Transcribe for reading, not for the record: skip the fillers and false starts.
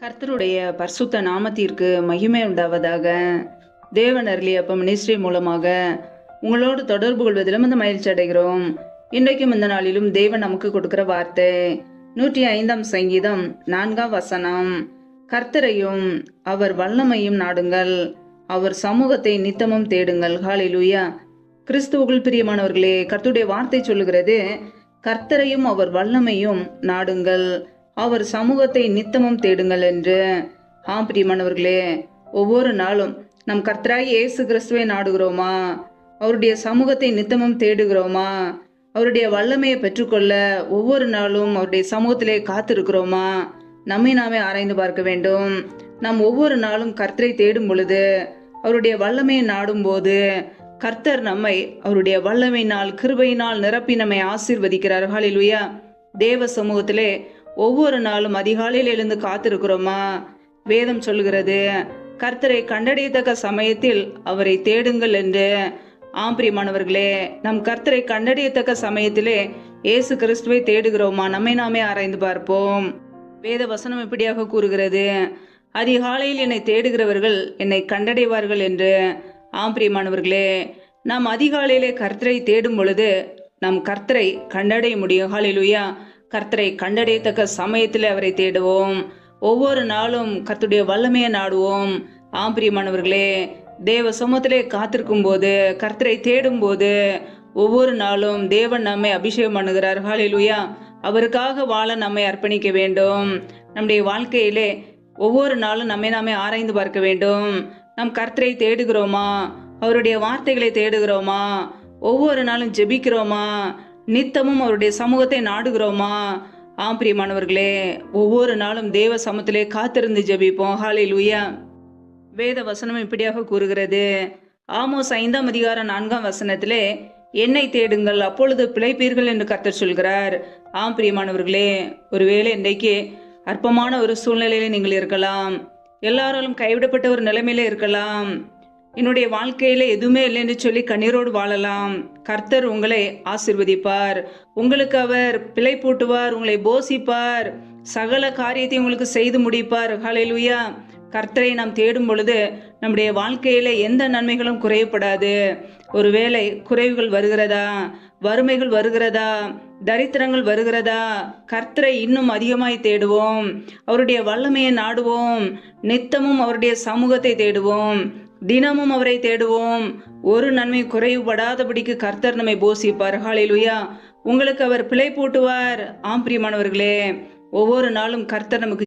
கர்த்தருடைய பரிசுத்த நாமத்திற்கு மகிமை உண்டாவதாக. தேவன் அருளிய அப்ப மினிஸ்ட்ரி மூலமாக உங்களோடு தொடர்பு கொள்வதிலும் இந்த மகிழ்ச்சி அடைகிறோம். இன்றைக்கும் இந்த நாளிலும் தேவன் நமக்கு கொடுக்கிற வார்த்தை 105 சங்கீதம் 4 வசனம். கர்த்தரையும் அவர் வல்லமையும் நாடுங்கள், அவர் சமூகத்தை நித்தமும் தேடுங்கள். ஹல்லேலூயா. கிறிஸ்துவுக்குள் பிரியமானவர்களே, கர்த்தருடைய வார்த்தை சொல்லுகிறது, கர்த்தரையும் அவர் வல்லமையும் நாடுங்கள், அவர் சமூகத்தை நித்தமும் தேடுங்கள் என்று. பிரியமானவர்களே, ஒவ்வொரு நாளும் நம் கர்த்தராய் இயேசு கிறிஸ்துவை நாடுகிறோமா? அவருடைய சமூகத்தை நித்தமும் தேடுகிறோமா? அவருடைய வல்லமையை பெற்றுக்கொள்ள ஒவ்வொரு நாளும் அவருடைய சமூகத்திலே காத்திருக்கிறோமா? நம்மை நாமே ஆராய்ந்து பார்க்க வேண்டும். நாம் ஒவ்வொரு நாளும் கர்த்தரை தேடும் பொழுது, அவருடைய வல்லமையை நாடும் போது, கர்த்தர் நம்மை அவருடைய வல்லமையினால் கிருபையினால் நிரப்பி நம்மை ஆசீர்வதிக்கிறார். ஹல்லேலூயா. தேவ சமூகத்திலே ஒவ்வொரு நாளும் அதிகாலையில் எழுந்து காத்திருக்கிறோமா? வேதம் சொல்லுகிறது, கர்த்தரை கண்டடையத்தக்க சமயத்தில் அவரை தேடுங்கள் என்று. பிரியமானவர்களே, நம் கர்த்தரை கண்டடையத்தக்க சமயத்திலே இயேசு கிறிஸ்துவை தேடுகிறோமா? நம்மை நாமே ஆராய்ந்து பார்ப்போம். வேத வசனம் இப்படியாக கூறுகிறது, அதிகாலையில் என்னை தேடுகிறவர்கள் என்னை கண்டடைவார்கள் என்று. பிரியமானவர்களே, நாம் அதிகாலையிலே கர்த்தரை தேடும் பொழுது நம் கர்த்தரை கண்டடைய முடியும். ஹல்லேலூயா. கர்த்தரை கண்டடையத்தக்க சமயத்தில் அவரை தேடுவோம். ஒவ்வொரு நாளும் கர்த்தருடைய வல்லமையை நாடுவோம். பிரியமானவர்களே, தேவ சமூகத்திலே காத்திருக்கும் போது, கர்த்தரை தேடும் போது, ஒவ்வொரு நாளும் தேவன் நம்மை அபிஷேகம் பண்ணுகிறார். ஹல்லேலூயா. அவருக்காக வாழ நம்மை அர்ப்பணிக்க வேண்டும். நம்முடைய வாழ்க்கையிலே ஒவ்வொரு நாளும் நம்மை நாமே ஆராய்ந்து பார்க்க வேண்டும். நம் கர்த்தரை தேடுகிறோமா? அவருடைய வார்த்தைகளை தேடுகிறோமா? ஒவ்வொரு நாளும் ஜெபிக்கிறோமா? நித்தமும் அவருடைய சமூகத்தை நாடுகிறோமா? பிரியமானவர்களே, ஒவ்வொரு நாளும் தேவ சமூகத்திலே காத்திருந்து ஜெபிப்போம். ஹல்லேலூயா. வேத வசனம் இப்படியாக கூறுகிறது, ஆமோஸ் 5 அதிகாரம் 4 வசனத்திலே, என்னை தேடுங்கள், அப்பொழுது பிழைப்பீர்கள் என்று கர்த்தர் சொல்கிறார். பிரியமானவர்களே, ஒருவேளை இன்றைக்கு அற்பமான ஒரு சூழ்நிலையில நீங்கள் இருக்கலாம். எல்லாராலும் கைவிடப்பட்ட ஒரு நிலைமையில இருக்கலாம். என்னுடைய வாழ்க்கையில எதுவுமே இல்லை என்று சொல்லி கண்ணீரோடு வாழலாம். கர்த்தர் உங்களை ஆசீர்வதிப்பார். உங்களுக்கு அவர் பிழை பூட்டுவார், உங்களை போஷிப்பார், சகல காரியத்தை உங்களுக்கு செய்து முடிப்பார். ஹல்லேலூயா. கர்த்தரை நாம் தேடும் பொழுது நம்முடைய வாழ்க்கையில எந்த நன்மைகளும் குறையப்படாது. ஒருவேளை குறைவுகள் வருகிறதா, வறுமைகள் வருகிறதா, தரித்திரங்கள் வருகிறதா, கர்த்தரை இன்னும் அதிகமாய் தேடுவோம். அவருடைய வல்லமையை நாடுவோம். நித்தமும் அவருடைய சமூகத்தை தேடுவோம். தினமும் அவரை தேடுவோம். ஒரு நன்மை குறைவுபடாதபடிக்கு கர்த்தர் நம்மை போஷிப்பார். ஹல்லேலூயா. உங்களுக்கு அவர் பிழை பூட்டுவார். பிரியமானவர்களே, ஒவ்வொரு நாளும் கர்த்தர் நமக்கு